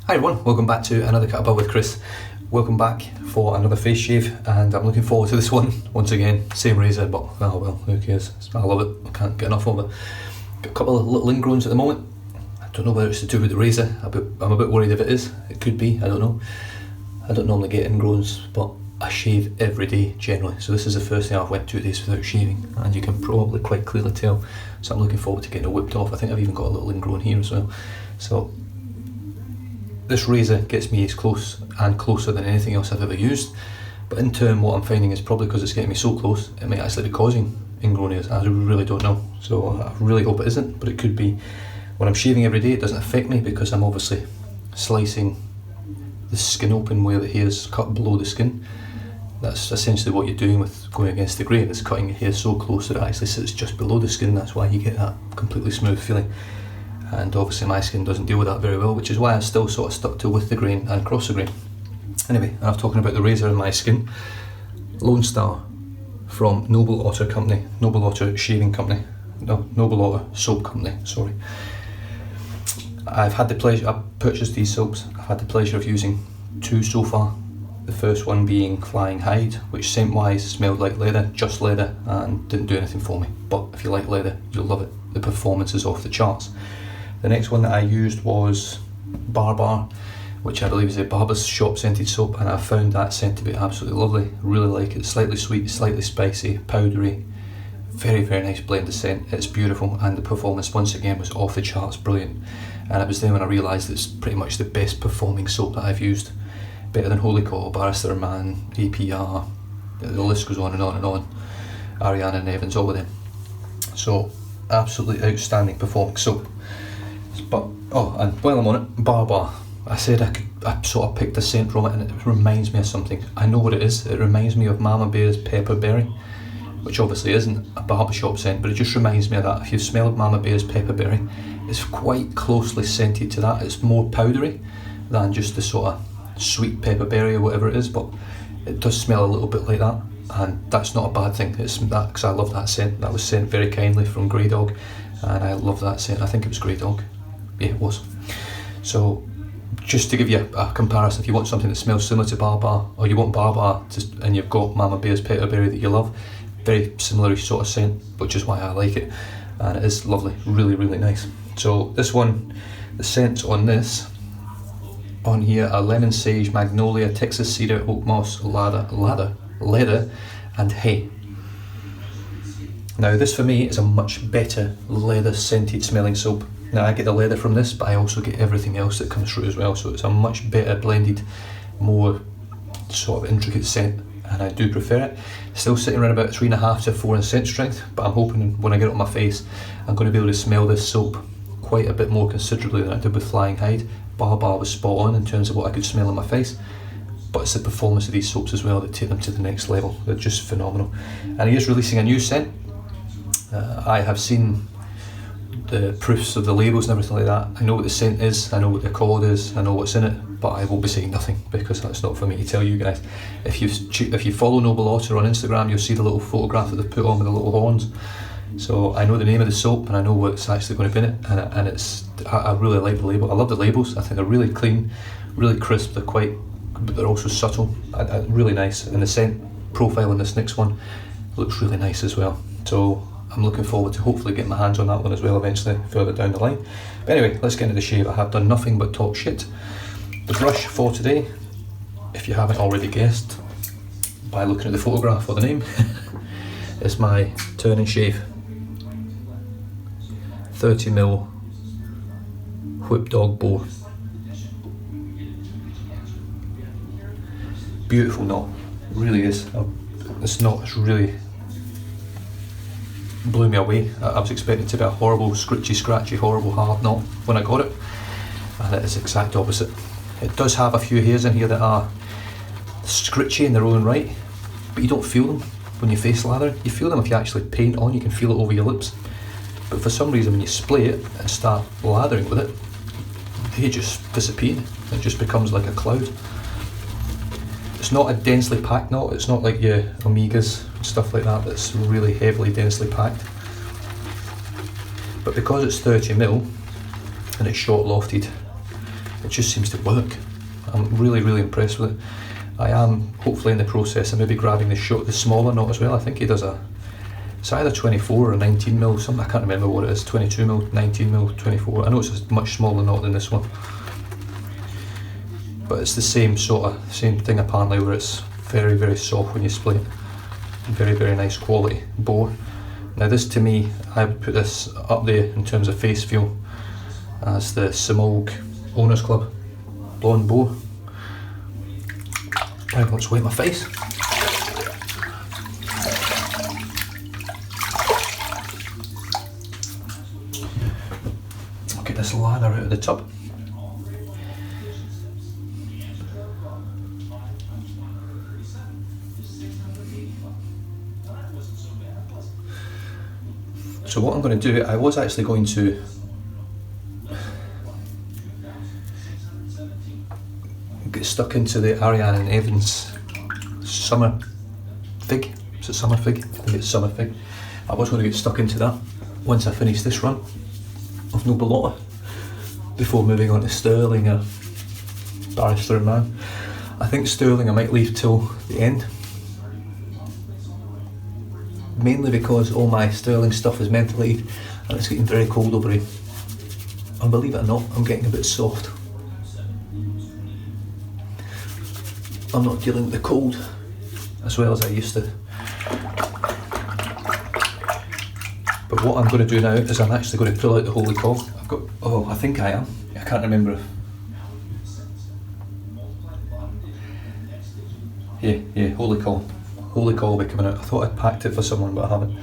Hi everyone, welcome back to another Cut Above with Chris. Welcome back for another face shave, and I'm looking forward to this one. Once again, same razor, but oh well, who cares? I love it, I can't get enough of it. Got a couple of little ingrowns at the moment. I don't know whether it's to do with the razor. I'm a bit worried if it is. It could be, I don't know. I don't normally get ingrowns, but I shave every day generally. So this is the first day I've went 2 days without shaving, and you can probably quite clearly tell. So I'm looking forward to getting it whipped off. I think I've even got a little ingrown here as well. So this razor gets me as close and closer than anything else I've ever used, but in turn what I'm finding is probably because it's getting me so close, it might actually be causing ingrown hairs. I really don't know, so I really hope it isn't, but it could be. When I'm shaving every day it doesn't affect me because I'm obviously slicing the skin open where the hair's cut below the skin. That's essentially what you're doing with going against the grain, is cutting your hair so close that it actually sits just below the skin. That's why you get that completely smooth feeling. And obviously my skin doesn't deal with that very well, which is why I'm still sort of stuck to with the grain and cross the grain. Anyway, enough talking about the razor and my skin. LONESTAR from Noble Otter Company, Noble Otter Shaving Company, no, Noble Otter Soap Company, sorry. I've purchased these soaps. I've had the pleasure of using two so far. The first one being Flying Hide, which scent wise smelled like leather, just leather, and didn't do anything for me. But if you like leather, you'll love it. The performance is off the charts. The next one that I used was Boar, which I believe is a barber's shop scented soap, and I found that scent to be absolutely lovely. Really like it. Slightly sweet, slightly spicy, powdery. Very, very nice blend of scent. It's beautiful, and the performance once again was off the charts, brilliant. And it was then when I realised it's pretty much the best performing soap that I've used. Better than Holy Cow, Barrister Man, APR, the list goes on and on and on. Ariana and Evans, all of them. So, absolutely outstanding performing soap. But, oh, and while I'm on it, Boar. I said I sort of picked a scent from it, and it reminds me of something. I know what it is. It reminds me of Mama Bear's Pepperberry, which obviously isn't a barbershop scent, but it just reminds me of that. If you've smelled Mama Bear's Pepperberry, it's quite closely scented to that. It's more powdery than just the sort of sweet pepperberry or whatever it is, but it does smell a little bit like that, and that's not a bad thing. It's that, because I love that scent. That was sent very kindly from Grey Dog, and I love that scent. I think it was Grey Dog. Yeah, it was. So just to give you a comparison, if you want something that smells similar to Boar, or you want Boar and you've got Mama Bear's Pepperberry that you love, very similar sort of scent, which is why I like it, and it is lovely, really, really nice. So this one, the scents on this, on here are lemon, sage, magnolia, Texas cedar, oak moss, leather, and hay. Now this for me is a much better leather scented smelling soap. Now I get the leather from this, but I also get everything else that comes through as well, so it's a much better blended, more sort of intricate scent, and I do prefer it. Still sitting around about 3.5 to 4 in scent strength, but I'm hoping when I get it on my face I'm going to be able to smell this soap quite a bit more considerably than I did with Flying Hide. Boar was spot on in terms of what I could smell on my face, but it's the performance of these soaps as well that take them to the next level. They're just phenomenal. And he is releasing a new scent. I have seen the proofs of the labels and everything like that. I know what the scent is, I know what the colour is, I know what's in it, but I will be saying nothing because that's not for me to tell you guys. If you follow Noble Otter on Instagram, you'll see the little photograph that they've put on with the little horns. So I know the name of the soap, and I know what's actually going to be in it, and it's, I really like the label. I love the labels. I think they're really clean, really crisp. But they're also subtle, really nice. And the scent profile in this next one looks really nice as well. So I'm looking forward to hopefully getting my hands on that one as well eventually, further down the line. But anyway, let's get into the shave. I have done nothing but talk shit. The brush for today, if you haven't already guessed by looking at the photograph or the name, is my Turn and Shave 30mm Whip Dog Boar. Beautiful knot, it really is. This knot is really blew me away. I was expecting it to be a horrible, scratchy, horrible hard knot when I got it, and it is the exact opposite. It does have a few hairs in here that are scritchy in their own right, but you don't feel them when you face lather. You feel them if you actually paint on, you can feel it over your lips. But for some reason when you spray it and start lathering with it, they just disappear. It just becomes like a cloud. It's not a densely packed knot, it's not like your Omegas and stuff like that that's really heavily densely packed. But because it's 30mm and it's short lofted, it just seems to work. I'm really, really impressed with it. I am hopefully in the process of maybe grabbing the smaller knot as well. I think he does it's either 24 or 19 mil, something, I can't remember what it is, 22 mil, 19 mil, 24. I know it's a much smaller knot than this one. But it's the same thing apparently, where it's very, very soft when you split it. Very, very nice quality Boar. Now this, to me, I would put this up there in terms of face feel as the Simulg Owners Club Blonde Boar. Right, let's wipe my face. I'll get this lather out of the tub. So what I'm going to do, I was actually going to get stuck into the Ariane and Evans summer fig. Is it summer fig? I think it's summer fig. I was going to get stuck into that once I finish this run of Noble Otter before moving on to Sterling or Barrister and Man. I think Sterling I might leave till the end, mainly because all my Sterling stuff is meant to leave and it's getting very cold over here. And believe it or not, I'm getting a bit soft. I'm not dealing with the cold as well as I used to. But what I'm going to do now is I'm actually going to pull out the holy cow. I think I am. I can't remember. Yeah, holy cow. Holy cow will be coming out. I thought I'd packed it for someone, but I haven't.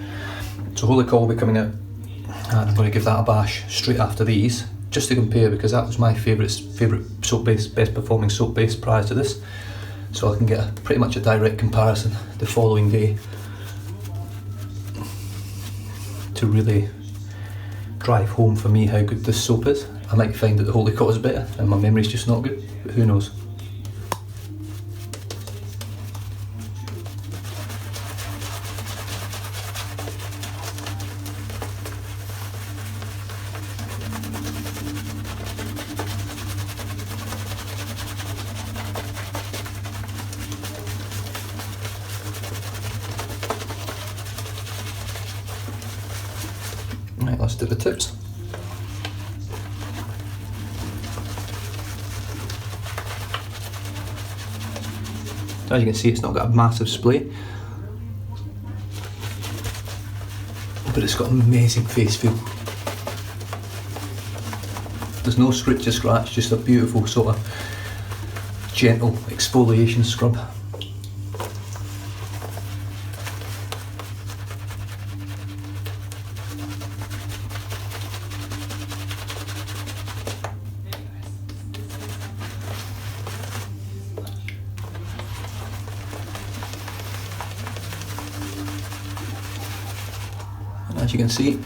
So holy cow will be coming out, and I'm going to give that a bash straight after these, just to compare, because that was my favourite soap base, best performing soap base prior to this. So I can get pretty much a direct comparison the following day to really drive home for me how good this soap is. I might find that the holy cow is better and my memory's just not good, but who knows. Right, let's do the tips. As you can see, it's not got a massive splay, but it's got an amazing face feel. There's no scratch to scratch, just a beautiful sort of gentle exfoliation scrub. As you can see,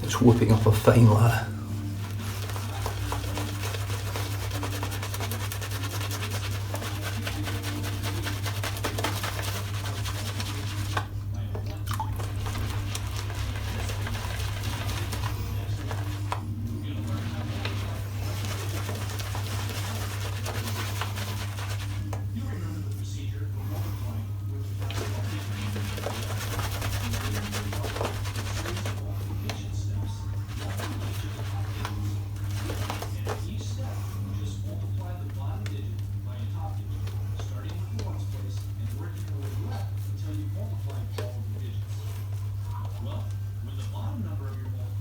it's whipping up a fine lather.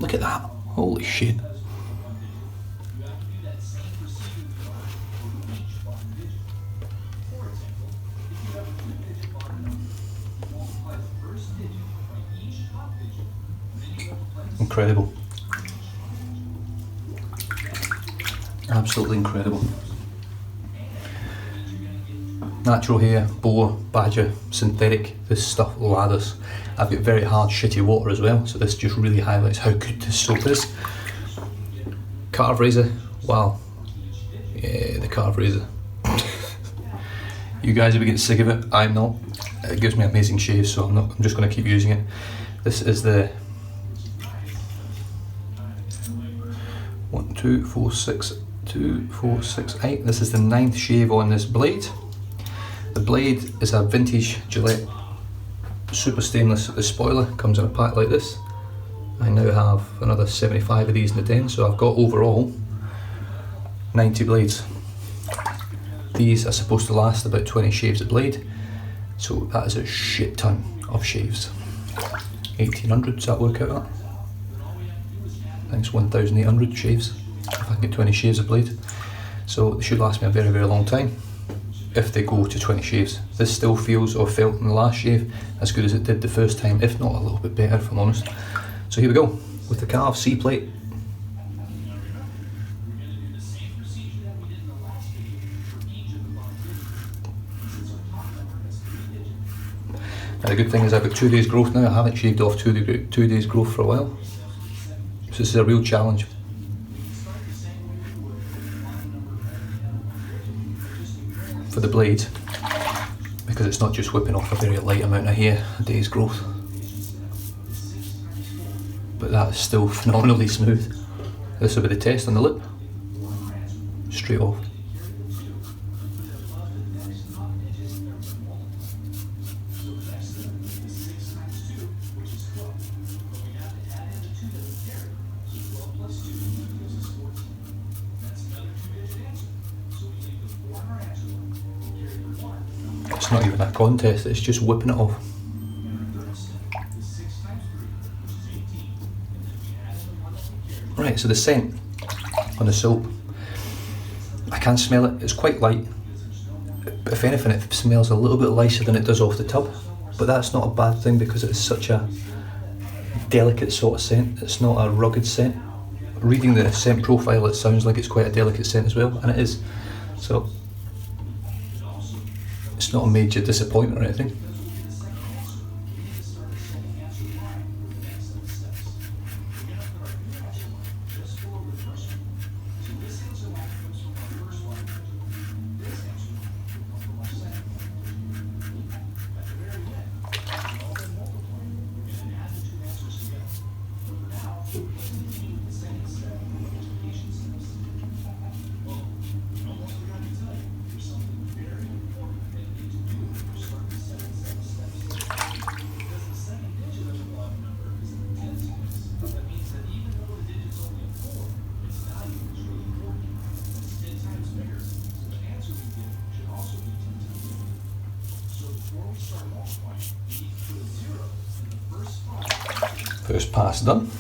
Look at that, holy shit. Incredible. Absolutely incredible. Natural hair, boar, badger, synthetic, this stuff lathers. I've got very hard shitty water as well, so this just really highlights how good this soap is. Karve razor, wow. Yeah, the Karve razor. You guys will be getting sick of it, I'm not. It gives me amazing shaves, so I'm just going to keep using it. This is the 1, 2, 4, 6, 2, 4, 6, 8. This is the 9th shave on this blade. The blade is a vintage Gillette super stainless. The spoiler comes in a pack like this. I now have another 75 of these in the den, so I've got overall 90 blades. These are supposed to last about 20 shaves a blade, so that is a shit ton of shaves. 1800, does that work out at? I think it's 1800 shaves, if I can get 20 shaves a blade. So they should last me a very, very long time if they go to 20 shaves. This still feels, or felt in the last shave, as good as it did the first time, if not a little bit better if I'm honest. So here we go, with the Karve C-plate. Now the good thing is I've got 2 days growth now. I haven't shaved off 2 days growth for a while. So this is a real challenge. For the blade, because it's not just whipping off a very light amount of hair a day's growth. But that is still phenomenally smooth. This will be the test on the lip. Straight off. It's not even a contest, it's just whipping it off. Right, so the scent on the soap, I can smell it, it's quite light. But if anything, it smells a little bit lighter than it does off the tub. But that's not a bad thing because it's such a delicate sort of scent, it's not a rugged scent. Reading the scent profile, it sounds like it's quite a delicate scent as well, and it is. So it's not a major disappointment or anything. First pass done.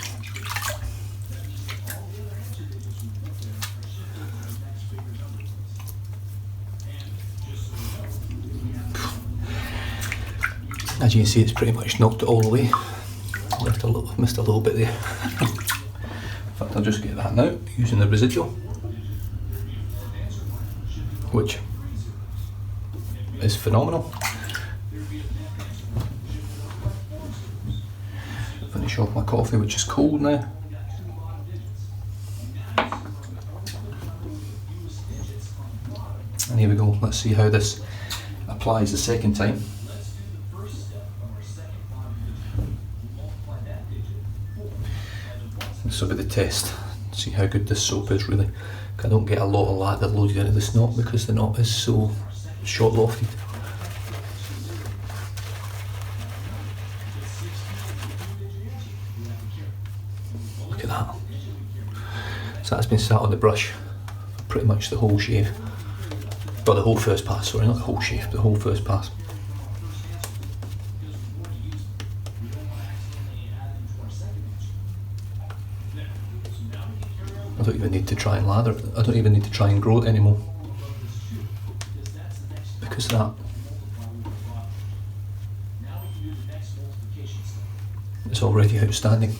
As you can see, it's pretty much knocked it all away. Missed a little bit there. In fact, I'll just get that now using the residual, which is phenomenal. Finish off my coffee, which is cold now. And here we go, let's see how this applies the second time. This will be the test, see how good this soap is really. I don't get a lot of lather loaded into this knot because the knot is so short lofted. Look at that. So that's been sat on the brush for pretty much the whole shave. Well, the whole first pass, sorry, not the whole shave, the whole first pass. I don't even need to try and lather it. I don't even need to try and grow it anymore. Because that is already outstanding.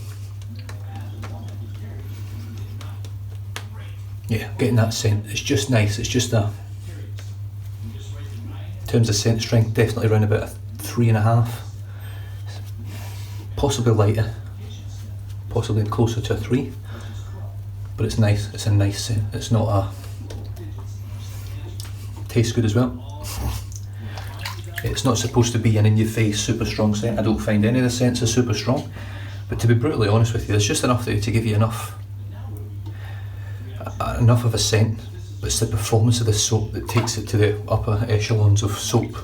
Yeah, getting that scent, it's just nice, it's just a, in terms of scent strength, definitely around about a 3.5, possibly lighter, possibly closer to a 3, but it's nice, it's a nice scent, it's not a, tastes good as well. It's not supposed to be an in-your-face super strong scent. I don't find any of the scents are super strong, but to be brutally honest with you, there's just enough there to give you enough enough of a scent, but it's the performance of the soap that takes it to the upper echelons of soap.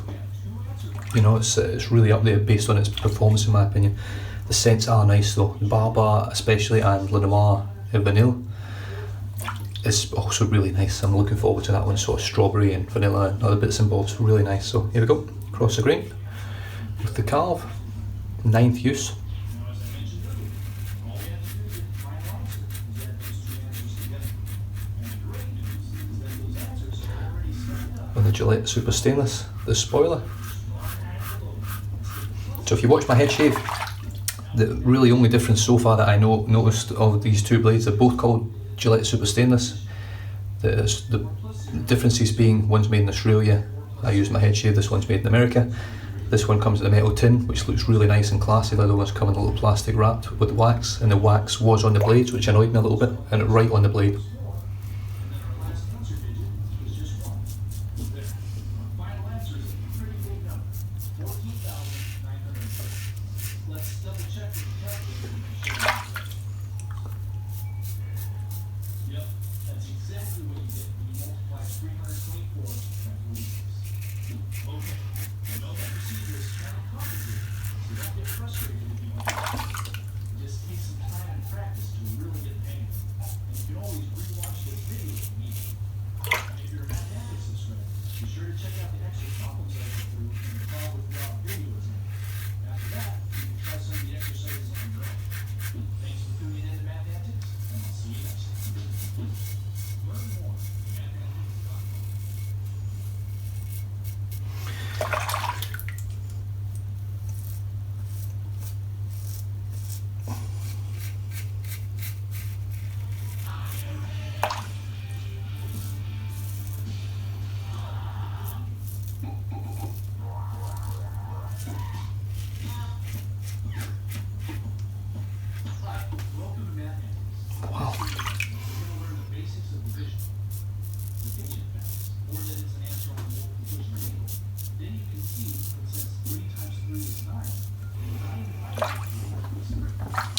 You know, it's really up there based on its performance in my opinion. The scents are nice though. The Barbar especially, and Le Noir Vanille is also really nice. I'm looking forward to that one, sort of strawberry and vanilla and other bits and bobs, really nice. So here we go, across the grain with the Karve, 9th use. With the Gillette Super Stainless, the spoiler. So if you watch my head shave, the really only difference so far that I noticed of these two blades, they're both called Gillette Super Stainless. The differences being, one's made in Australia, I use my head shave, this one's made in America. This one comes in a metal tin, which looks really nice and classy. The other one's come in a little plastic wrapped with wax, and the wax was on the blades, which annoyed me a little bit, and it right on the blade.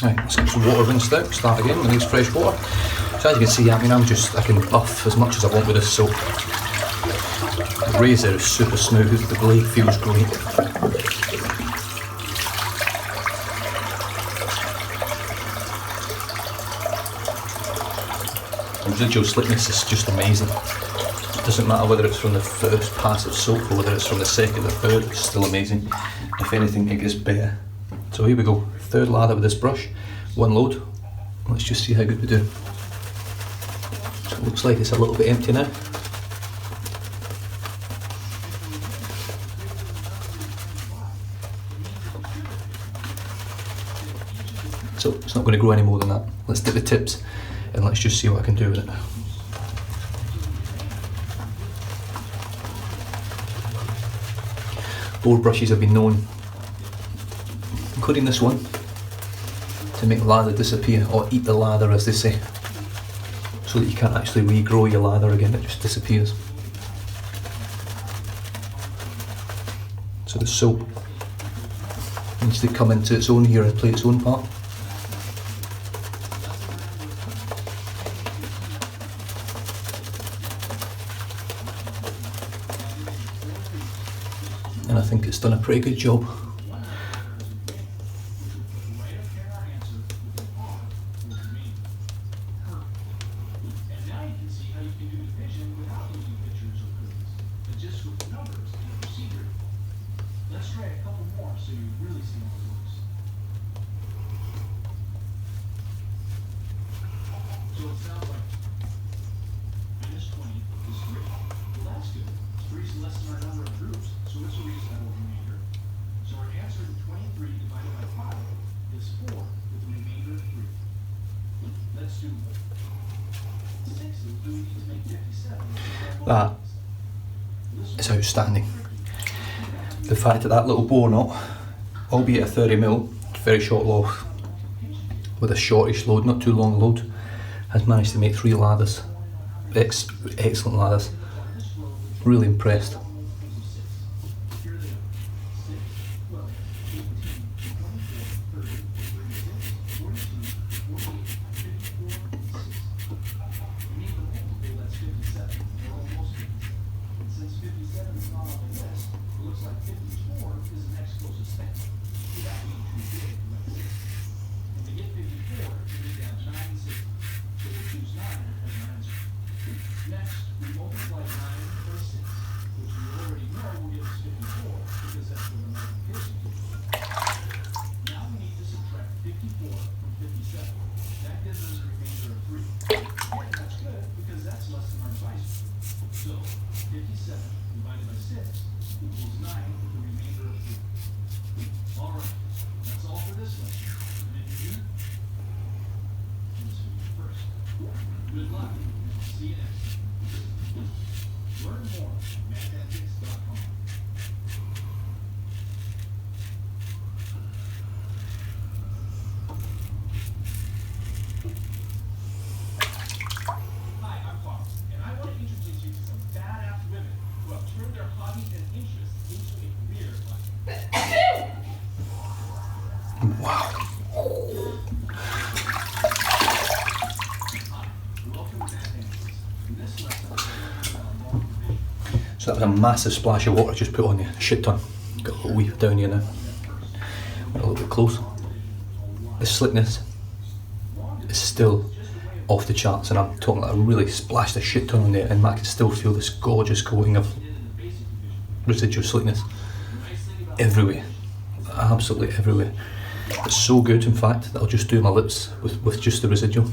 Right, let's get some water rinsed out, start again with nice fresh water. So as you can see, I mean, I can buff as much as I want with this soap. The razor is super smooth, the blade feels great. The residual slickness is just amazing. It doesn't matter whether it's from the first pass of soap or whether it's from the second or third, it's still amazing. If anything, it gets better. So here we go, third lather with this brush, one load. Let's just see how good we do. So it looks like it's a little bit empty now. So it's not going to grow any more than that. Let's dip the tips and let's just see what I can do with it. Boar brushes have been known, including this one, to make lather disappear, or eat the lather as they say, so that you can't actually regrow your lather again, it just disappears. So the soap needs to come into its own here and play its own part. And I think it's done a pretty good job. That is outstanding. The fact that that little boar knot, albeit a 30mm, very short load, with a shortish load, not too long a load, has managed to make 3 lathers. Excellent lathers. Really impressed. Wow. So that was a massive splash of water just put on you, a shit ton. Got a little weep down here now. Went a little bit close. The slickness is still off the charts, and I'm talking like I really splashed a shit ton on there, and I can still feel this gorgeous coating of residual slickness everywhere, absolutely everywhere. It's so good, in fact, that I'll just do my lips with just the residual.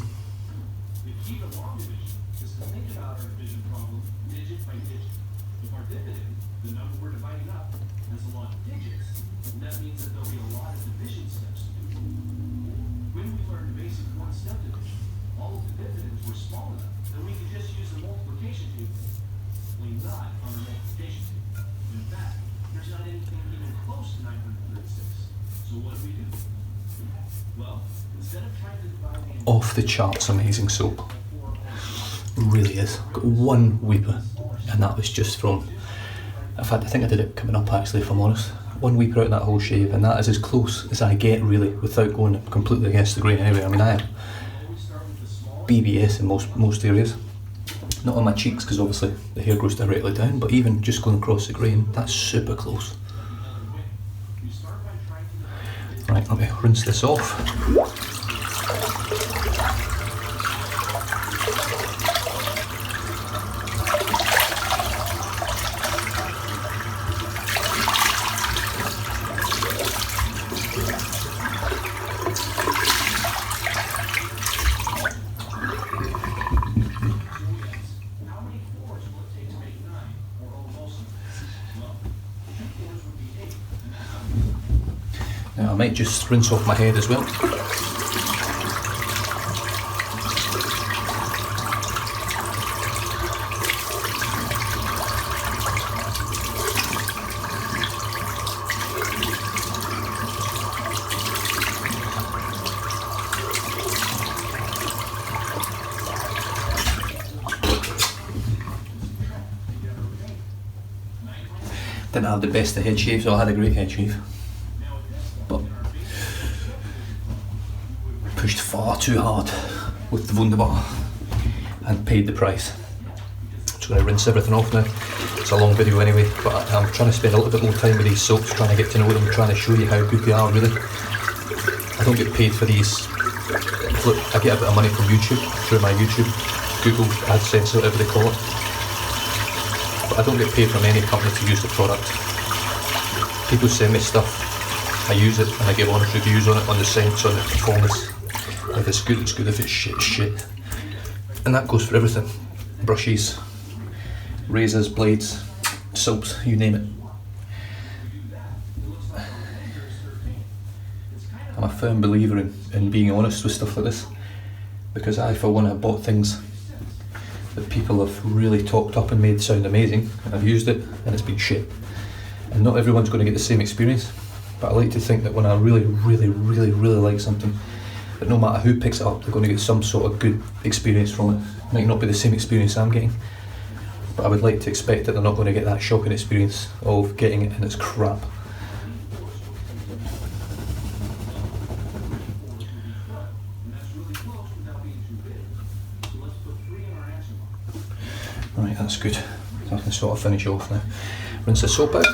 Off the charts amazing soap, really is. Got one weeper, and that was just from, in fact I think I did it coming up actually, if I'm honest. One weeper out of that whole shave, and that is as close as I get really without going completely against the grain anyway. I mean, I have BBS in most areas, not on my cheeks because obviously the hair grows directly down, but even just going across the grain, that's super close. Right, let me rinse this off. Now I might just rinse off my head as well. Didn't have the best of head shave, so I had a great head shave. But pushed far too hard with the Wunderbar and paid the price. Just going to rinse everything off now. It's a long video anyway, but I'm trying to spend a little bit more time with these soaps, trying to get to know them, trying to show you how good they are really. I don't get paid for these. Look, I get a bit of money from YouTube, through my YouTube, Google AdSense, whatever they call it. But I don't get paid from any company to use the product. People send me stuff, I use it, and I give honest reviews on it, on the scents, on the performance. If it's good, it's good. If it's shit, it's shit. And that goes for everything. Brushes, razors, blades, soaps, you name it. I'm a firm believer in being honest with stuff like this, because I, for one, have bought things that people have really talked up and made sound amazing, and I've used it and it's been shit. And not everyone's going to get the same experience, but I like to think that when I really like something, that no matter who picks it up, they're going to get some sort of good experience from it. It might not be the same experience I'm getting, but I would like to expect that they're not going to get that shocking experience of getting it and it's crap. Right, that's good. So I can sort of finish off now. Rinse the soap out.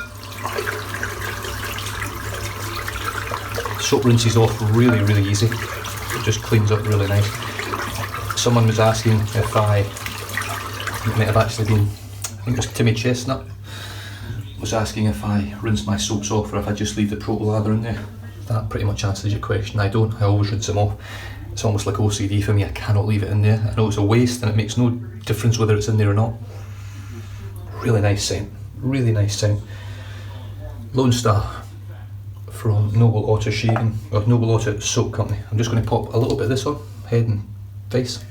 Soap rinses off really, really easy. It just cleans up really nice. Someone was asking if it might have actually been, I think it was Timmy Chestnut, was asking if I rinse my soaps off or if I just leave the proto lather in there. That pretty much answers your question. I don't, I always rinse them off. It's almost like OCD for me, I cannot leave it in there. I know it's a waste and it makes no difference whether it's in there or not. Really nice scent, really nice scent. Lone Star from Noble Otter Shaving, or Noble Otter Soap Company. I'm just going to pop a little bit of this on, head and face,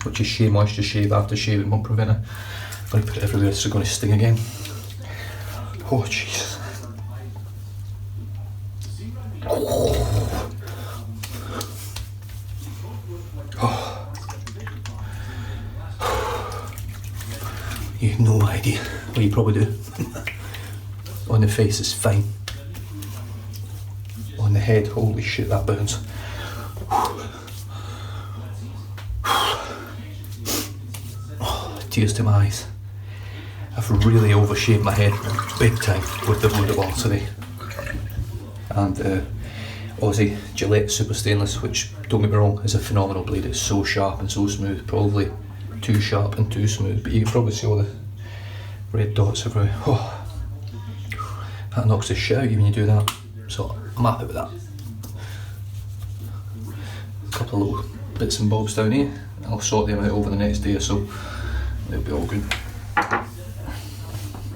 which is Shea Moisture Shave After Shave and Bump Preventer. I'm going to put it everywhere, this is going to sting again. Oh jeez. You have no idea. Well, you probably do. On the face it's fine. On the head, holy shit, that burns. Oh, tears to my eyes. I've really overshaved my head big time with the Boar today. And Aussie Gillette Super Stainless, which, don't get me wrong, is a phenomenal blade. It's so sharp and so smooth, probably too sharp and too smooth, but you can probably see all the red dots everywhere. Oh, that knocks the shit out of you when you do that, so I'm happy with that. A couple of little bits and bobs down here, I'll sort them out over the next day or so, they'll be all good. But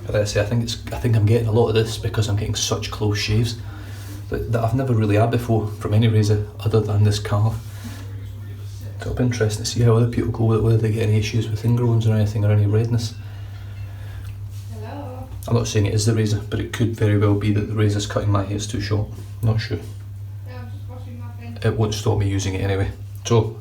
like I say, I think I'm getting a lot of this because I'm getting such close shaves that I've never really had before from any razor other than this Karve. So it'll be interesting to see how other people go with it, whether they get any issues with ingrowns or anything, or any redness. Hello. I'm not saying it is the razor, but it could very well be that the razor's cutting my hairs too short. I'm not sure. Yeah, I'm just washing my face. It won't stop me using it anyway. So,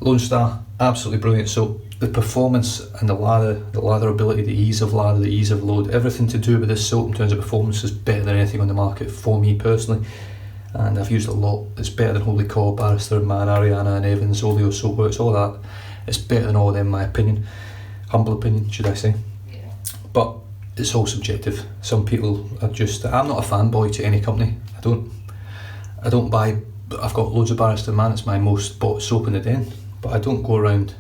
Lone Star, absolutely brilliant. So the performance and the latherability, the ease of lather, the ease of load, everything to do with this soap in terms of performance is better than anything on the market for me personally. And I've used it a lot. It's better than Holy Cow, Barrister, Man, Ariana and Evans, Oleo Soapworks, all that. It's better than all of them in my opinion. Humble opinion, should I say. Yeah. But it's all subjective. Some people are just, I'm not a fanboy to any company. I don't buy, I've got loads of Barrister Man, it's my most bought soap in the den, but I don't go around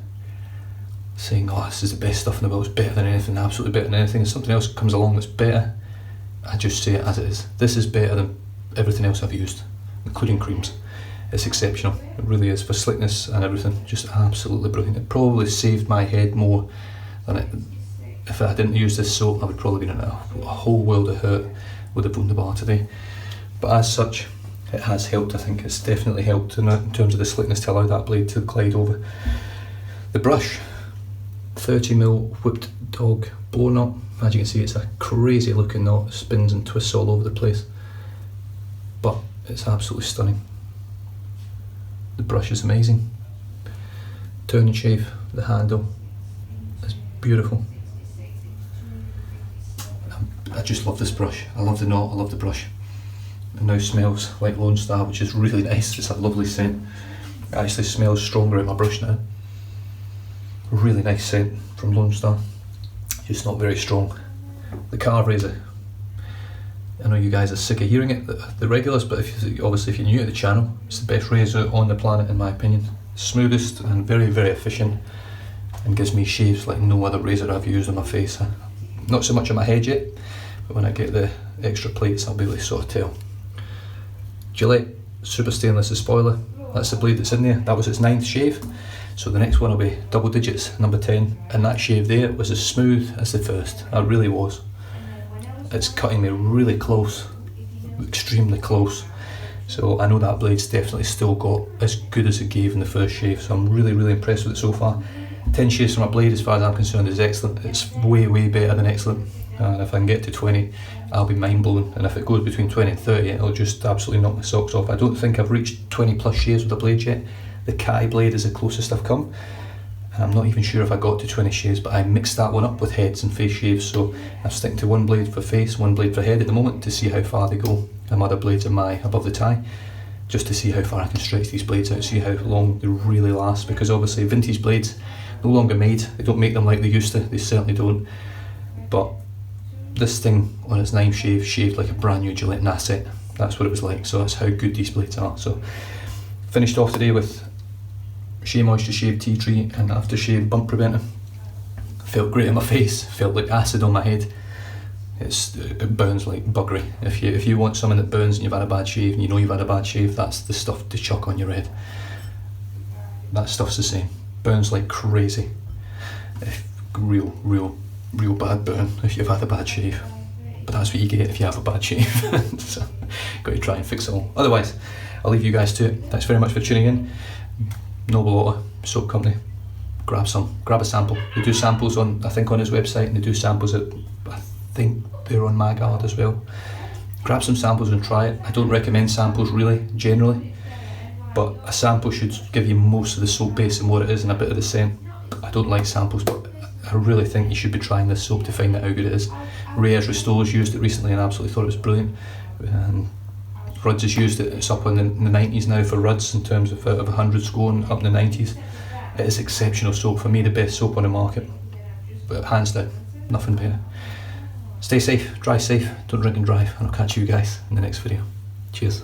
saying, oh, this is the best stuff in the world, it's better than anything, absolutely better than anything. If something else comes along that's better, I just say it as it is. This is better than everything else I've used, including creams. It's exceptional, it really is, for slickness and everything, just absolutely brilliant. It probably saved my head more than it, if I didn't use this soap, I would probably be in a whole world of hurt with the Boar today. But as such, it has helped. I think it's definitely helped in terms of the slickness to allow that blade to glide over. The brush, 30mm whipped dog blow knot. As you can see, it's a crazy looking knot, it spins and twists all over the place, but it's absolutely stunning. The brush is amazing. Turn and shave, the handle is beautiful. I just love this brush. I love the knot, I love the brush. It now smells like Lone Star, which is really nice. It's a lovely scent. It actually smells stronger in my brush now. Really nice scent from Lone Star. Just not very strong. The Karve razor. I know you guys are sick of hearing it, the regulars, but obviously if you're new to the channel, it's the best razor on the planet in my opinion. Smoothest and very, very efficient, and gives me shaves like no other razor I've used on my face. Not so much on my head yet, but when I get the extra plates I'll be able to sort of tell. Gillette Super Stainless, the spoiler, that's the blade that's in there. That was its 9th shave, so the next one will be double digits, number 10, and that shave there was as smooth as the first. It really was. It's cutting me really close, extremely close, so I know that blade's definitely still got as good as it gave in the first shave, so I'm really, really impressed with it so far. 10 shaves from a blade, as far as I'm concerned, is excellent. It's way, way better than excellent, and if I can get to 20 I'll be mind blown, and if it goes between 20 and 30 it'll just absolutely knock my socks off. I don't think I've reached 20 plus shaves with a blade yet. The Kai blade is the closest I've come, and I'm not even sure if I got to 20 shaves, but I mixed that one up with heads and face shaves, so I'm sticking to one blade for face, one blade for head at the moment to see how far they go. And my other blades are my above the tie, just to see how far I can stretch these blades out, see how long they really last, because obviously vintage blades no longer made, they don't make them like they used to, they certainly don't, but this thing on its 9th shave shaved like a brand new Gillette, and that's it. That's what it was like. So that's how good these blades are. So finished off today with Shea Moisture Shave Tea Tree and Aftershave Bump Preventer. Felt great in my face, felt like acid on my head. It burns like buggery. If you want something that burns and you've had a bad shave and you know you've had a bad shave, that's the stuff to chuck on your head. That stuff's the same. Burns like crazy. Real bad burn if you've had a bad shave. But that's what you get if you have a bad shave. So got to try and fix it all. Otherwise, I'll leave you guys to it. Thanks very much for tuning in. Noble Otter Soap Company. Grab a sample. They do samples on, I think, on his website, and they do samples at, I think they're on Magard as well. Grab some samples and try it. I don't recommend samples really, generally, but a sample should give you most of the soap base and what it is and a bit of the scent. I don't like samples, but I really think you should be trying this soap to find out how good it is. Reyes Restores used it recently and absolutely thought it was brilliant. Rudd's has used it. It's up in the 90s now for Rudd's in terms of 100s going up in the 90s. It is exceptional soap. For me, the best soap on the market. But hands down, nothing better. Stay safe, drive safe, don't drink and drive, and I'll catch you guys in the next video. Cheers.